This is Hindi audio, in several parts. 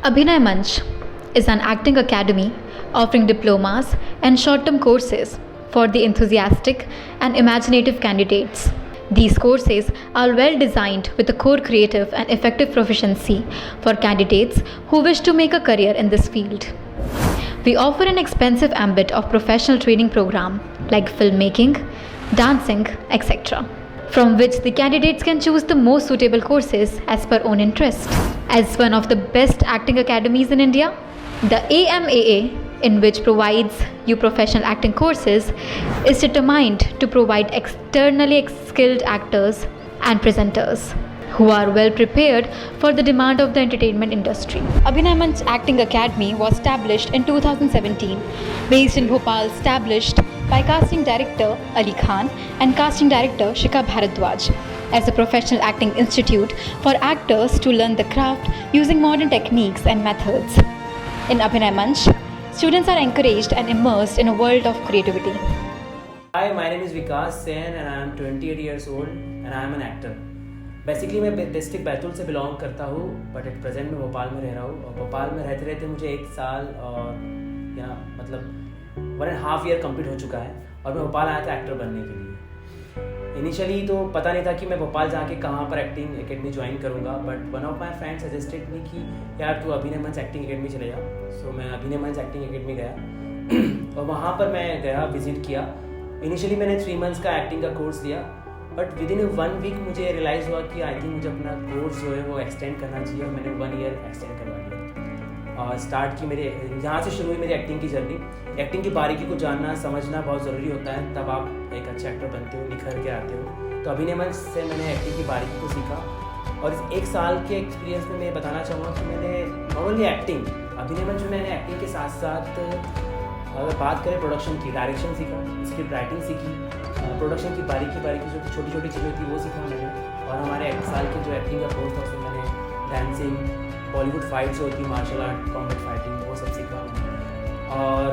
Abhinay Manch is an acting academy offering diplomas and short-term courses for the enthusiastic and imaginative candidates. These courses are well designed with a core creative and effective proficiency for candidates who wish to make a career in this field. We offer an expansive ambit of professional training program like filmmaking, dancing, etc., from which the candidates can choose the most suitable courses as per own interest. As one of the best acting academies in India, the AMAA, in which provides you professional acting courses, is determined to provide externally skilled actors and presenters who are well prepared for the demand of the entertainment industry. Abhinay Manch Acting Academy was established in 2017, based in Bhopal, established by casting director Ali Khan and casting director Shikha Bharadwaj as a professional acting institute for actors to learn the craft using modern techniques and methods. In Abhinay Manch, students are encouraged and immersed in a world of creativity. Hi, my name is Vikas Sen and I am 28 years old and I am an actor. Basically मैं डिस्ट्रिक्ट बैतूल से बिलोंग करता हूँ, बट एट प्रेजेंट मैं भोपाल में रह रहा हूँ. और भोपाल में रहते रहते मुझे 1 साल और मतलब 1.5 ईयर कंप्लीट हो चुका है. और मैं भोपाल आया था एक्टर बनने के लिए. इनिशियली तो पता नहीं था कि मैं भोपाल जाके कहाँ पर एक्टिंग एकेडमी ज्वाइन करूँगा, but one of my friend suggested me कि यार तू अभिनय मंच एक्टिंग एकेडमी चले जा. सो मैं अभिनय मंच एक्टिंग एकेडमी गया और वहाँ पर मैं गया, विजिट किया. इनिशियली मैंने 3 मंथ्स का एक्टिंग का कोर्स लिया, बट विद इन 1 वीक मुझे रियलाइज़ हुआ कि आई थिंक मुझे अपना कोर्स जो है वो एक्सटेंड करना चाहिए. और मैंने 1 ईयर एक्सटेंड करवा लिया और स्टार्ट की. मेरे यहाँ से शुरू हुई मेरी एक्टिंग की जर्नी. एक्टिंग की बारीकी को जानना समझना बहुत ज़रूरी होता है, तब आप एक अच्छे एक्टर बनते हो, निखर के आते हो. तो अभिनय मंच से मैंने एक्टिंग की बारीकी को सीखा और इस 1 साल के एक्सपीरियंस में मैं बताना चाहूँगा कि मैंने नॉर्मली एक्टिंग अभिनय मंच में मैंने एक्टिंग के साथ साथ अगर बात करें प्रोडक्शन की, डायरेक्शन सीखा, स्क्रिप्ट राइटिंग सीखी, प्रोडक्शन की बारीकी जो छोटी छोटी चीज़ें थी वो सीखा मैंने. और हमारे 1 साल के जो एक्टिंग का कोर्स था उसमें मैंने डांसिंग, बॉलीवुड फाइट्स होती, मार्शल आर्ट, कॉम्बैट फाइटिंग, वो सब सीखा. और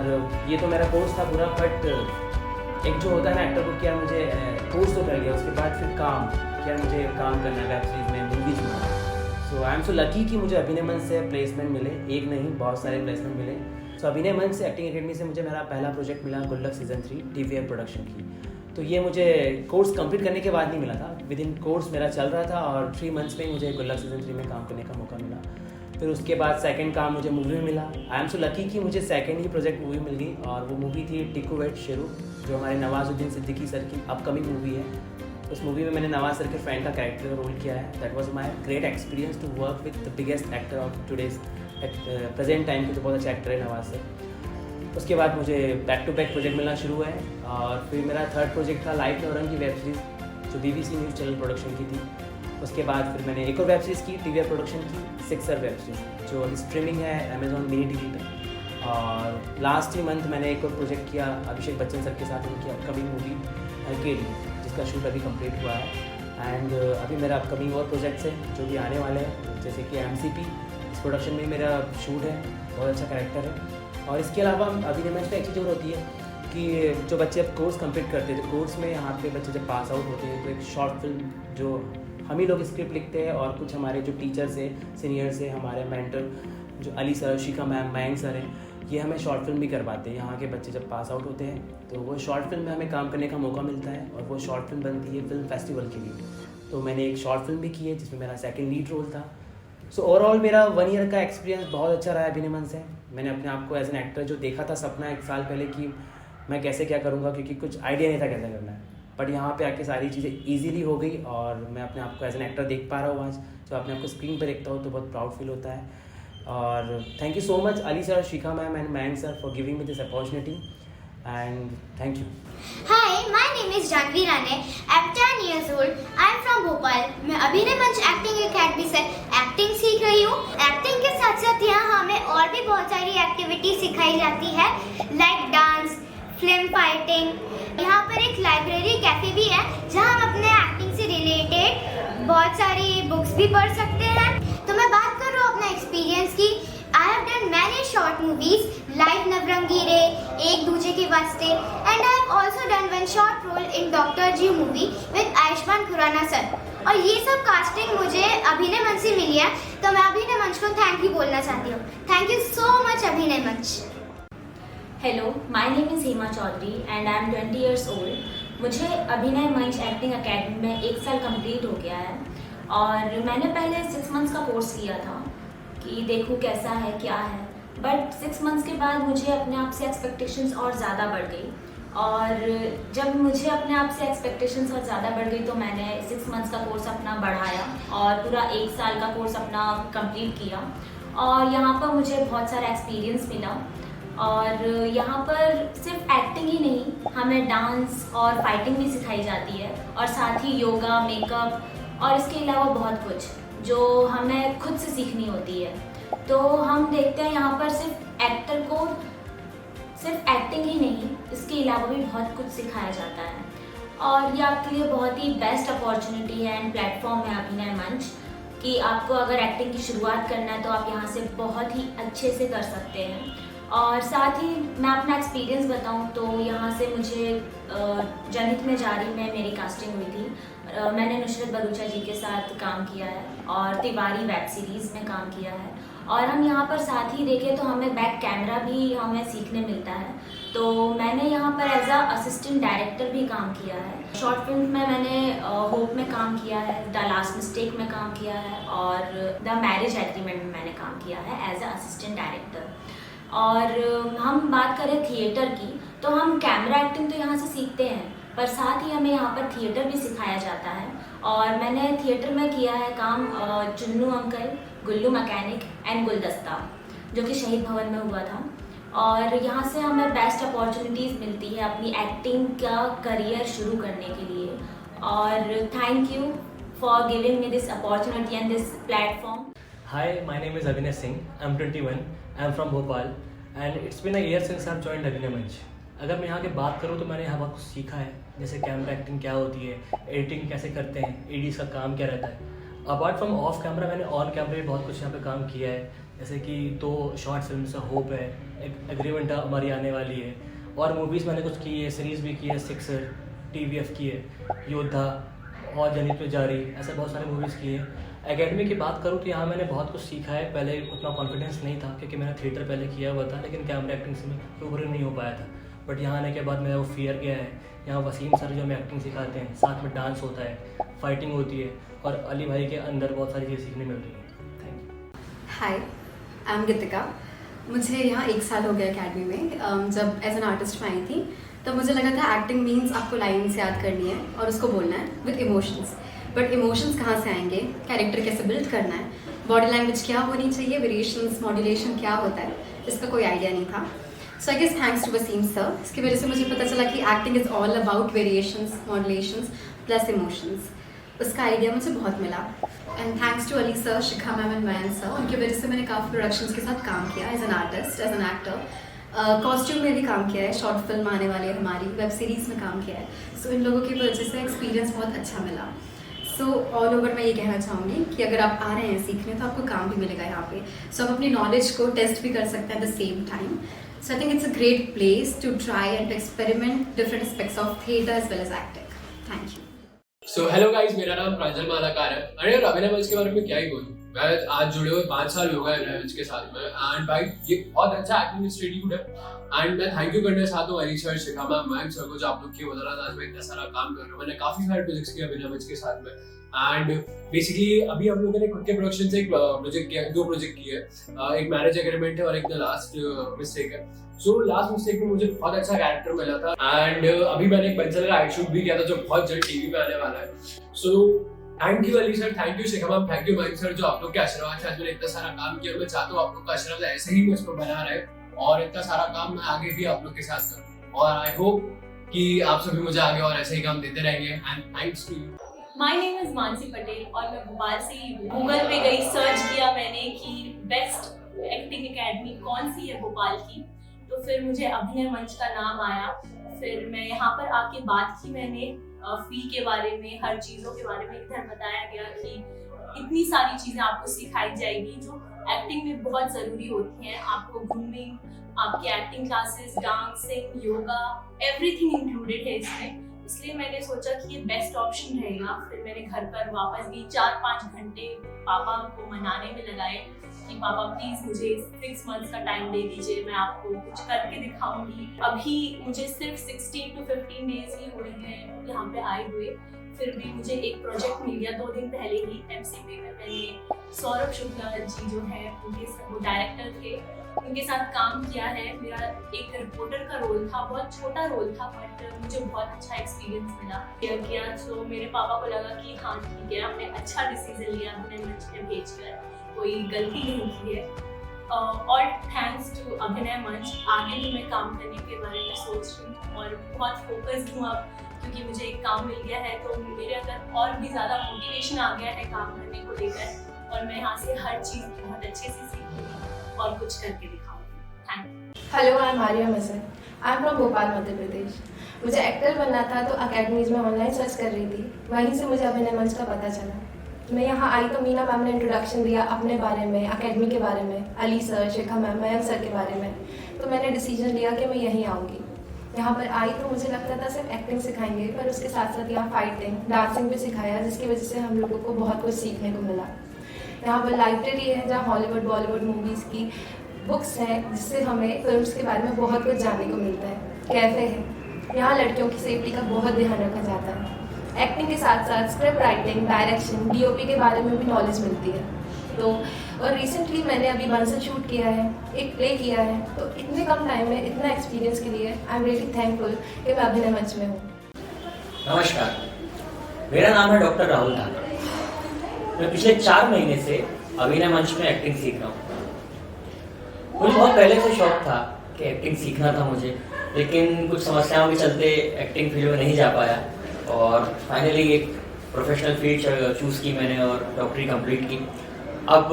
ये तो मेरा कोर्स था पूरा. बट एक जो होता है ना एक्टर को, क्या मुझे कोर्स तो कर लिया, उसके बाद फिर क्या मुझे काम करना है वेब सीरीज में, मूवीज़ में. सो आई एम सो लकी कि मुझे अभिनय मंच से प्लेसमेंट मिले. एक नहीं, बहुत सारे प्लेसमेंट मिले. सो अभिनय मंच से एक्टिंग एकेडमी से मुझे मेरा पहला प्रोजेक्ट मिला गुल्लक सीजन 3 TVF प्रोडक्शन की. तो ये मुझे कोर्स कंप्लीट करने के बाद नहीं मिला था, विद इन कोर्स मेरा चल रहा था और 3 मंथ्स में मुझे गुल्लक सीजन 3 में काम करने का मौका मिला. फिर उसके बाद सेकंड काम मुझे मूवी में मिला. आई एम सो लकी कि मुझे सेकंड ही प्रोजेक्ट मूवी मिल गई और वो मूवी थी टिकू वेट शेरू, जो हमारे नवाजुद्दीन सिद्दीकी सर की अपकमिंग मूवी है. उस मूवी में मैंने नवाज सर के फ्रेंड का कैरेक्टर का रोल किया है. That was my great experience to work with the biggest actor of today's present time के. तो बहुत अच्छे एक्टर है नवाज सर. उसके बाद मुझे बैक टू बैक प्रोजेक्ट मिलना शुरू हुआ है और फिर मेरा थर्ड प्रोजेक्ट था लाइफ नवरंग की वेब सीरीज़, जो BBC न्यूज़ चैनल प्रोडक्शन की थी. उसके बाद फिर मैंने एक और वेब सीरीज़ की TVF प्रोडक्शन की, सिक्सर वेब सीरीज़, जो अभी स्ट्रीमिंग है Amazon मिनी TV पे. और लास्ट ही मंथ मैंने एक और प्रोजेक्ट किया अभिषेक बच्चन सर के साथ, उनकी अपकमिंग मूवी LKD, जिसका शूट अभी कंप्लीट हुआ है. एंड अभी मेरा अपकमिंग और प्रोजेक्ट्स हैं जो भी आने वाले हैं, जैसे कि MCP, इस प्रोडक्शन में मेरा शूट है, बहुत अच्छा कैरेक्टर है. और इसके अलावा अभिनय मंच में एक चीज़ और होती है कि जो बच्चे अब कोर्स कंप्लीट करते हैं, तो कोर्स में यहाँ पे बच्चे जब पास आउट होते हैं तो एक शॉर्ट फिल्म जो हम ही लोग स्क्रिप्ट लिखते हैं और कुछ हमारे जो टीचर्स हैं, सीनियर्स हैं, हमारे मेंटर जो Ali sir, Shikha ma'am, Mayank sir हैं, ये हमें शॉर्ट फिल्म भी करवाते हैं. यहाँ के बच्चे जब पास आउट होते हैं तो वो शॉर्ट फिल्म में हमें काम करने का मौका मिलता है और वो शॉर्ट फिल्म बनती है फिल्म फेस्टिवल के लिए. तो मैंने एक शॉर्ट फिल्म भी की है जिसमें मेरा सेकेंड लीड रोल था. सो ओवरऑल मेरा 1 ईयर का एक्सपीरियंस बहुत अच्छा रहा है अभिनय मंच से. मैंने अपने आप को एज एन एक्टर जो देखा था सपना 1 साल पहले कि मैं कैसे क्या करूँगा, क्योंकि कुछ आइडिया नहीं था कैसे करना है. बट यहाँ पे आके सारी चीज़ें इजीली हो गई और मैं अपने आप को एज एन एक्टर देख पा रहा हूँ आज. जब अपने आप को स्क्रीन पर देखता हूँ तो बहुत प्राउड फील होता है. और thank you so much Ali sir, Shikha ma'am and Mayank sir for giving me this opportunity and thank you. Hi, my name is Janvi Rane. I'm 10 years old. I'm from Bhopal. मैं अभिनय मंच एक्टिंग एकेडमी से एक्टिंग सीख रही हूँ. एक्टिंग के साथ साथ यहाँ हमें और भी बहुत सारी एक्टिविटी सिखाई जाती है, लाइक डांस, फिल्म फाइटिंग. यहाँ पर एक लाइब्रेरी कैफे भी है जहाँ हम अपने एक्टिंग से रिलेटेड बहुत सारी बुक्स भी पढ़ सकते हैं. तो मैं बात कर रहा हूँ अपना एक्सपीरियंस की. I have done many short movies like नवरंगी रे, एक दूजे के वास्ते, and I have have also done one short role in Dr. G movie with Ayushmann Khurrana sir. और ये सब कास्टिंग मुझे अभिनय मंच से मिली है, तो मैं अभिनय मंच को थैंक यू बोलना चाहती हूँ. थैंक यू सो मच अभिनय मंच. Hello, my name is Hema Chaudhary and I am 20 years old. मुझे अभिनय मंच एक्टिंग अकेडमी में 1 साल कंप्लीट हो गया है और मैंने पहले 6 मंथ्स का कोर्स किया था कि देखूँ कैसा है क्या है, बट 6 मंथ्स के बाद मुझे अपने आप से एक्सपेक्टेशंस और ज़्यादा बढ़ गई और जब मुझे अपने आप से एक्सपेक्टेशंस और ज़्यादा बढ़ गई तो मैंने 6 मंथ्स का कोर्स अपना बढ़ाया और पूरा 1 साल का कोर्स अपना कंप्लीट किया और यहाँ पर मुझे बहुत सारा एक्सपीरियंस मिला और यहाँ पर सिर्फ एक्टिंग ही नहीं, हमें डांस और फाइटिंग भी सिखाई जाती है और साथ ही योगा, मेकअप और इसके अलावा बहुत कुछ जो हमें खुद से सीखनी होती है. तो हम देखते हैं यहाँ पर सिर्फ एक्टर को सिर्फ एक्टिंग ही नहीं, इसके अलावा भी बहुत कुछ सिखाया जाता है और ये आपके लिए बहुत ही बेस्ट अपॉर्चुनिटी है एंड प्लेटफॉर्म है अभिनय मंच कि आपको अगर एक्टिंग की शुरुआत करना है तो आप यहाँ से बहुत ही अच्छे से कर सकते हैं. और साथ ही मैं अपना एक्सपीरियंस बताऊं तो यहाँ से मुझे जनहित में जारी में मेरी कास्टिंग हुई थी. मैंने नुसरत भरूचा जी के साथ काम किया है और तिवारी वेब सीरीज़ में काम किया है और हम यहाँ पर साथ ही देखें तो हमें बैक कैमरा भी हमें सीखने मिलता है. तो मैंने यहाँ पर एज अ असिस्टेंट डायरेक्टर भी काम किया है. शॉर्ट फिल्म में मैंने होप में काम किया है, द लास्ट मिस्टेक में काम किया है और द मैरिज एग्रीमेंट में मैंने काम किया है एज अ असिस्टेंट डायरेक्टर. और हम बात करें थिएटर की तो हम कैमरा एक्टिंग तो यहाँ से सीखते हैं पर साथ ही हमें यहाँ पर थिएटर भी सिखाया जाता है और मैंने थिएटर में किया है काम Chunnu uncle, Gullu mechanic and गुलदस्ता जो कि शहीद भवन में हुआ था और यहाँ से हमें बेस्ट अपॉर्चुनिटीज़ मिलती है अपनी एक्टिंग का करियर शुरू करने के लिए. और thank you for giving me this opportunity and this platform. Hi, my name is Abhinay Singh. I'm 21. I'm from Bhopal, and it's been a year since I've joined Abhinay Manch. अगर मैं यहाँ की बात करूँ तो मैंने यहाँ बहुत कुछ सीखा है, जैसे कैमरा एक्टिंग क्या होती है, एडिटिंग कैसे करते हैं, एडीज का काम क्या रहता है. अपार्ट फ्रॉम ऑफ कैमरा मैंने ऑन कैमरा भी बहुत कुछ यहाँ पे काम किया है, जैसे कि 2 शॉर्ट फिल्म से होप है, एक एग्रीमेंट हमारी आने वाली है और मूवीज़ मैंने कुछ की है, सीरीज़ भी की है, सिक्सर, TVF की है, योद्धा और जनहित में जारी, ऐसे बहुत सारी मूवीज़ की है. एकेडमी की बात करूँ तो यहाँ मैंने बहुत कुछ सीखा है. पहले उतना कॉन्फिडेंस नहीं था क्योंकि मैंने थिएटर पहले किया हुआ था, लेकिन कैमरा एक्टिंग से मैं रूबरू नहीं हो पाया था. बट यहाँ आने के बाद मेरा वो फियर गया है. यहाँ वसीम सर जो हमें एक्टिंग सिखाते हैं, साथ में डांस होता है, फाइटिंग होती है और अली भाई के अंदर बहुत सारी चीज़ें सीखने मिल रही हैं. Thank you. Hi, I am Geetika. मुझे यहाँ 1 साल हो गया अकेडमी में. जब एज एन आर्टिस्ट में आई थी तब मुझे लगा था एक्टिंग मीन्स आपको लाइन्स याद करनी है और उसको बोलना है विद इमोशंस. बट इमोशंस कहाँ से आएंगे, कैरेक्टर कैसे बिल्ड करना है, बॉडी लैंग्वेज क्या होनी चाहिए, वेरिएशंस, मॉड्यूलेशन क्या होता है, इसका कोई आइडिया नहीं था. So I guess thanks to Wasim sir, इसकी वजह से मुझे पता चला कि acting is all about variations, modulations plus emotions. उसका आइडिया मुझे बहुत मिला. And thanks to Ali sir, Shikha ma'am and Mayan sir, उनकी वजह से मैंने काफ़ी प्रोडक्शंस के साथ काम किया as an artist, as an actor. Costume में भी काम किया है, शॉर्ट फिल्म आने वाली है हमारी, वेब सीरीज़ में काम किया है. सो इन लोगों की वजह से एक्सपीरियंस बहुत अच्छा मिला. सो ऑल ओवर मैं ये कहना चाहूँगी कि अगर आप आ रहे हैं सीखने तो आपको काम भी मिलेगा यहाँ पे. सो आप अपनी नॉलेज को टेस्ट भी कर सकते हैं at the same time. So I think it's a great place to try and experiment different aspects of theatre as well as acting. Thank you. So hello guys, मेरा नाम प्रांजल मालाकार है. अरे यार, अभिनय मंच के बारे में क्या ही बोलूं. मैं आज जुड़े हुए 5 साल हो गए अभिनय मंच के साथ में एंड भाई ये बहुत अच्छा एक्टिंग इंस्टीट्यूट है. एंड मैं थैंक यू करना चाहता हूँ Ali sir, Shikha ma'am, Mayank sir को जो आप लोग की बता रहा था. आज मैं इतना सारा काम कर रहा हूँ. मैंने काफी सारे प्रोजेक्ट्स किए अभिनय मंच के साथ में एंड बेसिकली अभी हम लोगों ने खुद के प्रोडक्शन से एक प्रोजेक्ट किया, 2 प्रोजेक्ट किए. एक मैरिज एग्रीमेंट है और एक द लास्ट मिस्टेक है. सो लास्ट मिस्टेक में मुझे बहुत अच्छा कैरेक्टर मिला था एंड अभी मैंने एक बंसल का शूट भी किया था जो बहुत जल्द टीवी पे आने वाला है. So thank you Ali sir, thank you Shikha ma'am, thank you Mayank sir जो आप लोग के आशीर्वाद से आज मैंने इतना सारा काम किया. मैं चाहता हूँ आप लोग का आशीर्वाद ऐसे ही मुझ पर बना रहे और इतना सारा काम मैं आगे भी आप लोग के साथ करूँ और आई होप कि आप सभी मुझे आगे और ऐसे ही काम देते रहेंगे. And thanks to you. My name is Mansi Patel और मैं भोपाल से ही हूँ. गूगल पे गई, सर्च किया मैंने कि बेस्ट एक्टिंग एकेडमी कौन सी है भोपाल की, तो फिर मुझे अभिनय मंच का नाम आया. फिर मैं यहाँ पर आके बात की मैंने फी के बारे में, हर चीज़ों के बारे में. इधर बताया गया कि इतनी सारी चीज़ें आपको सिखाई जाएगी जो एक्टिंग में बहुत ज़रूरी होती हैं. आपको ग्रूमिंग, आपकी acting classes, dancing, yoga, everything included है इसमें। इसलिए मैंने सोचा कि ये बेस्ट ऑप्शन रहेगा। फिर मैंने घर पर वापस भी 4-5 घंटे पापा को मनाने में लगाए कि पापा प्लीज मुझे 6 मंथ्स का टाइम दे दीजिए, मैं आपको कुछ करके दिखाऊंगी। अभी मुझे सिर्फ 16 to 15 डेज ही हुए हैं यहाँ पे आए हुए, फिर भी मुझे एक प्रोजेक्ट मिल गया 2 दिन पहले ही। MCP में मैंने सौरभ शुक्ला जी जो है वो डायरेक्टर थे, उनके साथ काम किया है। मेरा एक रिपोर्टर का रोल था, बहुत छोटा रोल था, बट मुझे बहुत अच्छा एक्सपीरियंस मिला किया। तो मेरे पापा को लगा कि हाँ ठीक है, हमने अच्छा डिसीजन लिया, अभिनय मंच में भेजकर कोई गलती नहीं की है। और थैंक्स टू अभिनय मंच आगे भी मैं काम करने के बारे में सोच रही हूँ और बहुत फोकस्ड हूँ अब, क्योंकि मुझे एक काम मिल गया है। तो मेरे अंदर और भी ज़्यादा मोटिवेशन आ गया है काम करने को लेकर, और मैं यहाँ से हर चीज़ बहुत अच्छे से सीखूंगी और कुछ करके दिखाऊंगी। Thank you. Hello, I am Arya Mazhar. I am from Bhopal, Madhya Pradesh. मुझे एक्टर बनना था तो अकेडमीज में ऑनलाइन सर्च कर रही थी, वहीं से मुझे अभिनय मंच का पता चला। मैं यहाँ आई तो मीना मैम ने इंट्रोडक्शन दिया अपने बारे में, अकेडमी के बारे में, Ali sir, Shikha ma'am, Mayank sir के बारे में। तो मैंने डिसीजन लिया कि मैं यहीं आऊँगी। यहाँ पर आई तो मुझे लगता था सिर्फ एक्टिंग सिखाएंगे, पर उसके साथ साथ यहाँ फाइटिंग, डांसिंग भी सिखाया, जिसकी वजह से हम लोगों को बहुत कुछ सीखने को मिला। यहाँ पर लाइब्रेरी है जहाँ हॉलीवुड, बॉलीवुड मूवीज़ की बुक्स हैं, जिससे हमें फिल्म्स के बारे में बहुत कुछ जानने को मिलता है। कैफे है, यहाँ लड़कियों की सेफ्टी का बहुत ध्यान रखा जाता है। एक्टिंग के साथ साथ स्क्रिप्ट राइटिंग, डायरेक्शन, DOP के बारे में भी नॉलेज मिलती है। तो और रिसेंटली मैंने अभी बंसल शूट किया है, एक प्ले किया है। तो इतने कम टाइम में इतना एक्सपीरियंस के लिए आई एम रियली थैंकफुल कि मैं अभिनय मंच में हूँ। नमस्कार, मेरा नाम है डॉक्टर राहुल धाकर। मैं पिछले 4 महीने से अभिनय मंच में एक्टिंग सीख रहा हूँ। मुझे बहुत पहले से शौक था कि एक्टिंग सीखना था मुझे, लेकिन कुछ समस्याओं के चलते एक्टिंग फील्ड में नहीं जा पाया और फाइनली एक प्रोफेशनल फील्ड चूज़ की मैंने और डॉक्टरी कंप्लीट की। अब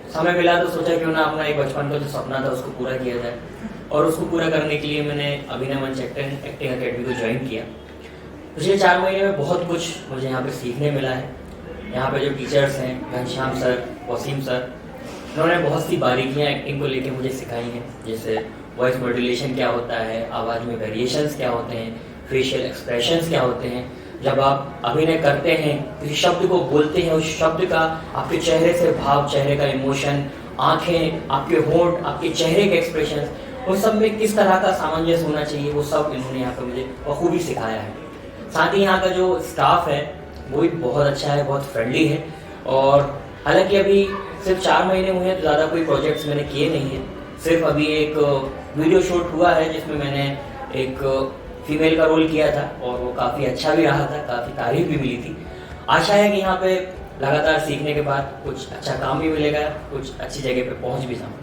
समय मिला तो सोचा क्यों ना अपना एक बचपन का जो सपना था उसको पूरा किया जाए, और उसको पूरा करने के लिए मैंने अभिनय मंच एक्टिंग अकेडमी को ज्वाइन किया। पिछले 4 महीने में बहुत कुछ मुझे यहाँ पे सीखने मिला है। यहाँ पे जो टीचर्स हैं, घनश्याम सर, वसीम सर, उन्होंने बहुत सी बारीकियाँ एक्टिंग को लेके मुझे सिखाई हैं, जैसे वॉइस मॉड्यूलेशन क्या होता है, आवाज़ में वेरिएशंस क्या होते हैं, फेशियल एक्सप्रेशंस क्या होते हैं। जब आप अभिनय करते हैं, किसी शब्द को बोलते हैं, उस शब्द का आपके चेहरे से भाव, चेहरे का इमोशन, आंखें, आपके होंठ, आपके चेहरे के एक्सप्रेशंस, उन सब में किस तरह का सामंजस्य होना चाहिए, वो सब इन्होंने यहाँ पर मुझे बखूबी सिखाया है। साथ ही यहाँ का जो स्टाफ है वो भी बहुत अच्छा है, बहुत फ्रेंडली है। और हालांकि अभी सिर्फ 4 महीने हुए हैं तो ज़्यादा कोई प्रोजेक्ट्स मैंने किए नहीं हैं। सिर्फ अभी एक वीडियो शूट हुआ है जिसमें मैंने एक फीमेल का रोल किया था और वो काफ़ी अच्छा भी रहा था, काफ़ी तारीफ भी मिली थी। आशा है कि यहाँ पे लगातार सीखने के बाद कुछ अच्छा काम भी मिलेगा, कुछ अच्छी जगह पे पहुँच भी जाऊँ।